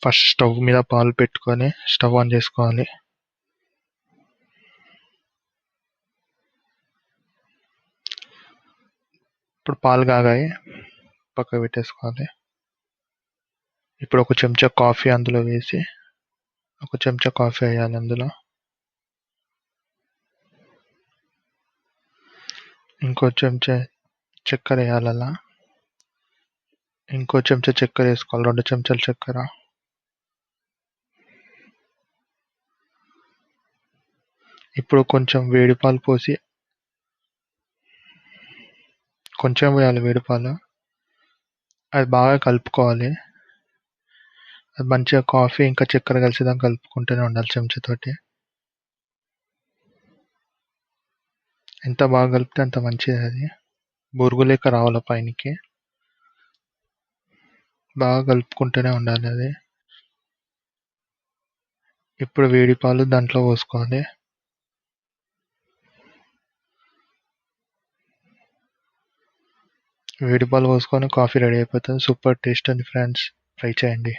First stove మీద పాలు పెట్టుకొని స్టవ్ ఆన్ చేసుకోవాలి. ఇప్పుడు పాలు కాగాయి, పక్కకు పెట్టేసుకోవాలి. ఇప్పుడు ఒక చెంచా కాఫీ అందులో వేసి, ఒక చెంచా కాఫీ వేయాలి అందులో. ఇంకో చెంచా చక్కెర వేయాలి అలా. ఇంకో చెంచా చక్కెర వేసుకోవాలి, 2 చెంచాలు చక్కెర. ఇప్పుడు కొంచెం వేడి పాలు పోసి, కొంచెం వేయాలి వేడి పాలు. అది బాగా కలుపుకోవాలి. అది మంచిగా కాఫీ ఇంకా చక్కెర కలిసేదాకా కలుపుకుంటూనే ఉండాలి చెంచాతోటి. ఎంత బాగా కలిపితే అంత మంచిది. అది బురుగు లేక రావాలి పైనకి. బాగా కలుపుకుంటూనే ఉండాలి అది. ఇప్పుడు వేడి పాలు దాంట్లో పోసుకోవాలి. వేడి పాలు పోసుకొని కాఫీ రెడీ అయిపోతుంది. సూపర్ టేస్ట్ ఉంది ఫ్రెండ్స్, ట్రై చేయండి.